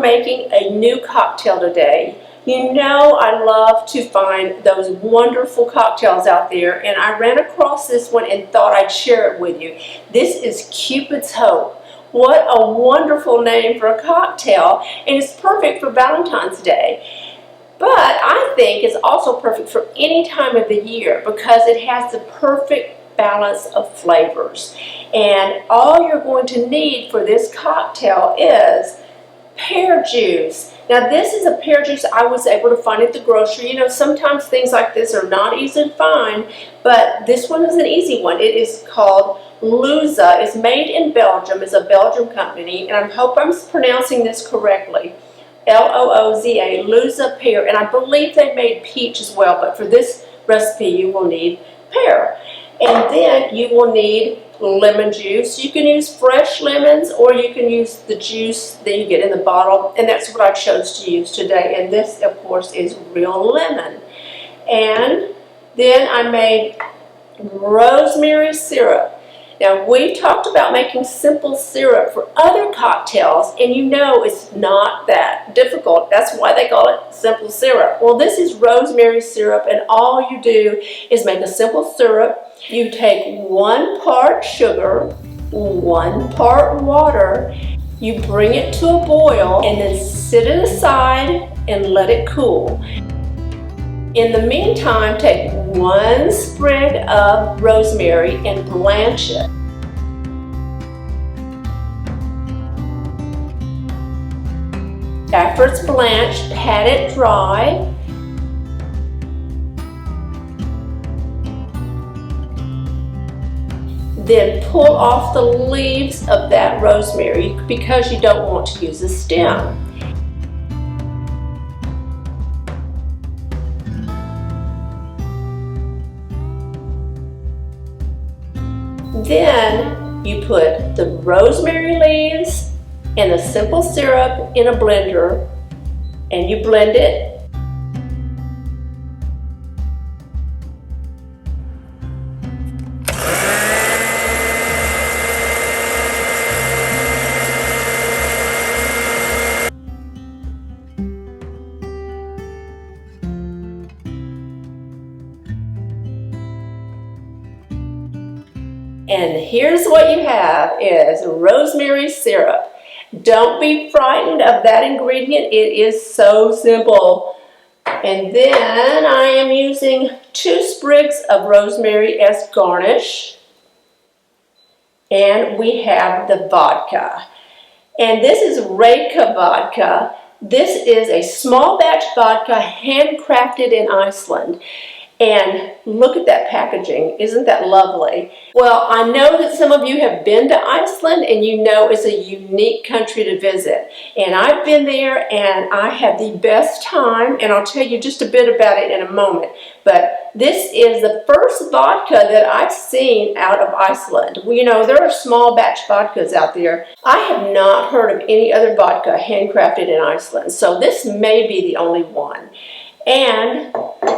are making a new cocktail today. You know I love to find those wonderful cocktails out there, and I ran across this one and thought I'd share it with you. This is Cupid's Hope. What a wonderful name for a cocktail, and it's perfect for Valentine's Day. But I think it's also perfect for any time of the year because it has the perfect balance of flavors. And all you're going to need for this cocktail is pear juice. Now this is a pear juice I was able to find at the grocery. You know, sometimes things like this are not easy to find, but this one is an easy one. It is called Looza. It's made in Belgium. It's a Belgian company, and I hope I'm pronouncing this correctly. L-O-O-Z-A, Looza pear, and I believe they made peach as well, but for this recipe you will need pear. And then you will need lemon juice. You can use fresh lemons or you can use the juice that you get in the bottle, and that's what I chose to use today. And this, of course, is real lemon. And then I made rosemary syrup. Now, we've talked about making simple syrup for other cocktails, and you know it's not that difficult. That's why they call it simple syrup. Well, this is rosemary syrup, and all you do is make a simple syrup. You take 1 part sugar, 1 part water, you bring it to a boil, and then sit it aside and let it cool. In the meantime, take 1 sprig of rosemary and blanch it. After it's blanched, pat it dry. Then pull off the leaves of that rosemary because you don't want to use the stem. Then you put the rosemary leaves and the simple syrup in a blender, and you blend it. And here's what you have is rosemary syrup. Don't be frightened of that ingredient. It is so simple. And then I am using 2 sprigs of rosemary as garnish. And we have the vodka. And this is Reyka Vodka. This is a small batch vodka handcrafted in Iceland. And look at that packaging. Isn't that lovely? Well, I know that some of you have been to Iceland and you know it's a unique country to visit. And I've been there and I had the best time, and I'll tell you just a bit about it in a moment. But this is the first vodka that I've seen out of Iceland. You know, there are small batch vodkas out there. I have not heard of any other vodka handcrafted in Iceland. So this may be the only one. And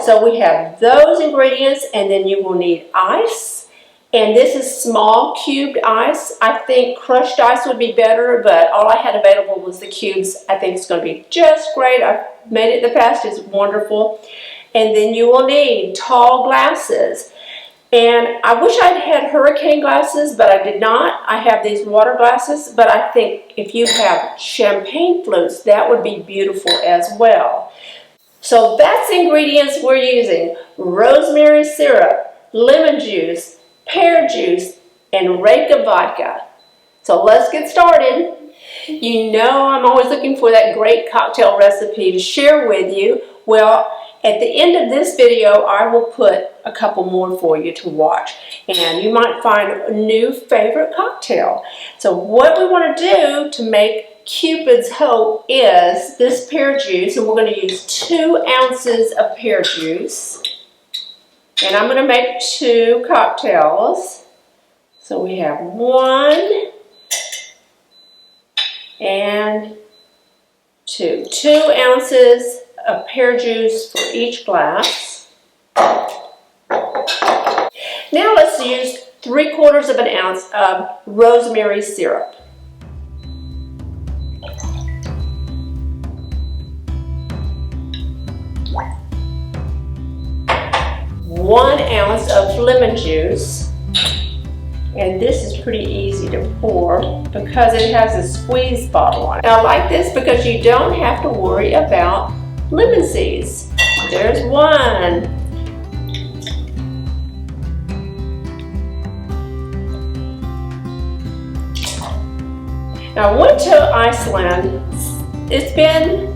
so we have those ingredients, and then you will need ice. And this is small cubed ice. I think crushed ice would be better, but all I had available was the cubes. I think it's going to be just great. I've made it in the past. It's wonderful. And then you will need tall glasses. And I wish I'd had hurricane glasses, but I did not. I have these water glasses, but I think if you have champagne flutes, that would be beautiful as well. So that's the ingredients we're using: rosemary syrup, lemon juice, pear juice, and Reyka vodka. So let's get started. You know I'm always looking for that great cocktail recipe to share with you. Well, at the end of this video, I will put a couple more for you to watch, and you might find a new favorite cocktail. So what we want to do to make Cupid's Hope is this pear juice, and we're going to use 2 ounces of pear juice. And I'm going to make 2 cocktails. So we have 1 and 2. 2 ounces of pear juice for each glass. Now let's use 3/4 of an ounce of rosemary syrup. lemon juice. And this is pretty easy to pour because it has a squeeze bottle on it. Now I like this because you don't have to worry about lemon seeds. There's one. Now I went to Iceland. It's been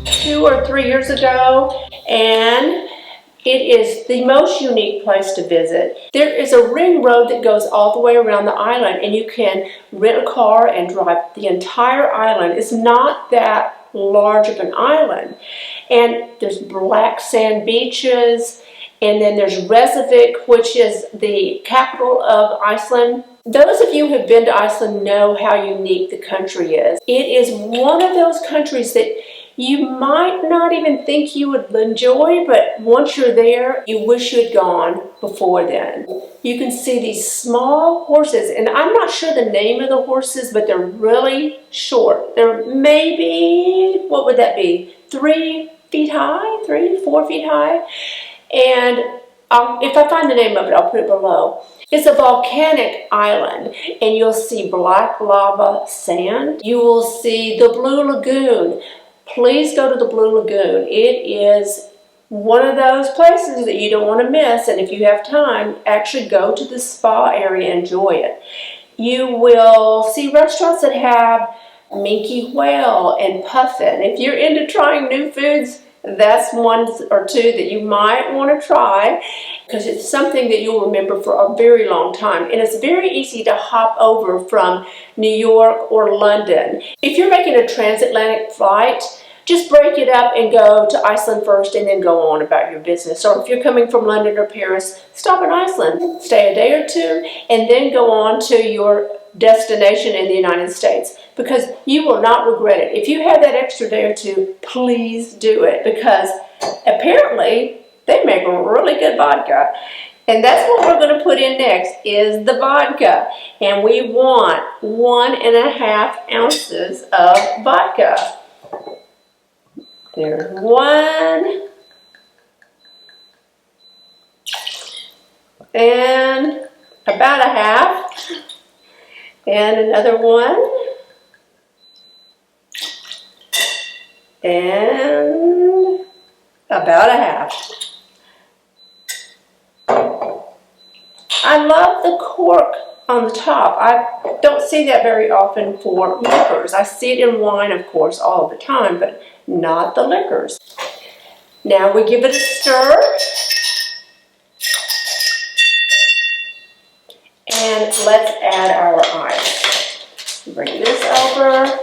2 or 3 years ago, and it is the most unique place to visit. There is a ring road that goes all the way around the island, and you can rent a car and drive the entire island. It's not that large of an island. And there's black sand beaches, and then there's Reykjavik, which is the capital of Iceland. Those of you who have been to Iceland know how unique the country is. It is one of those countries that you might not even think you would enjoy, but once you're there, you wish you had gone before then. You can see these small horses, and I'm not sure the name of the horses, but they're really short. They're maybe, what would that be, 3 feet high, 3, 4 feet high? And if I find the name of it, I'll put it below. It's a volcanic island, and you'll see black lava sand. You will see the Blue Lagoon. Please go to the Blue Lagoon. It is one of those places that you don't want to miss, and if you have time, actually go to the spa area and enjoy it. You will see restaurants that have minke whale and puffin. If you're into trying new foods, that's 1 or 2 that you might want to try, because it's something that you'll remember for a very long time. And it's very easy to hop over from New York or London. If you're making a transatlantic flight, just break it up and go to Iceland first and then go on about your business. Or if you're coming from London or Paris, stop in Iceland, stay a day or 2, and then go on to your destination in the United States, because you will not regret it. If you have that extra day or 2, please do it, because apparently they make a really good vodka. And that's what we're going to put in next, is the vodka. And we want 1½ ounces of vodka. There's 1. And about a half. And another 1. And about a half. I love the cork on the top. I don't see that very often for liquors. I see it in wine, of course, all the time, but not the liquors. Now we give it a stir. And let's add our ice. Bring this over.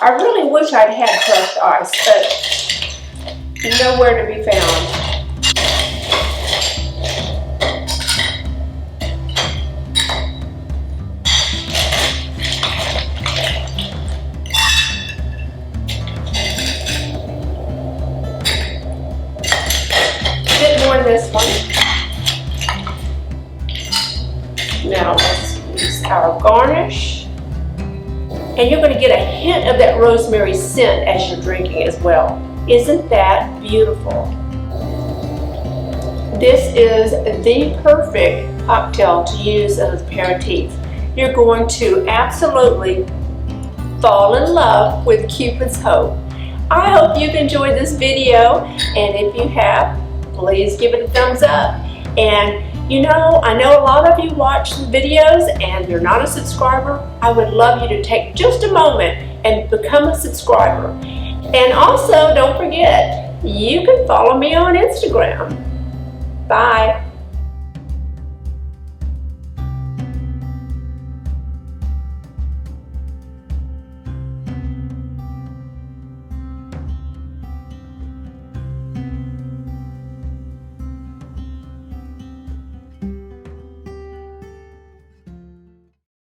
I really wish I'd had crushed ice, but nowhere to be found. A bit more in this one. Now let's use our garnish. And you're going to get a hint of that rosemary scent as you're drinking as well. Isn't that beautiful? This is the perfect cocktail to use as an aperitif. You're going to absolutely fall in love with Cupid's Hope. I hope you've enjoyed this video, and if you have, please give it a thumbs up. And you know, I know a lot of you watch the videos and you're not a subscriber. I would love you to take just a moment and become a subscriber. And also, don't forget, you can follow me on Instagram. Bye.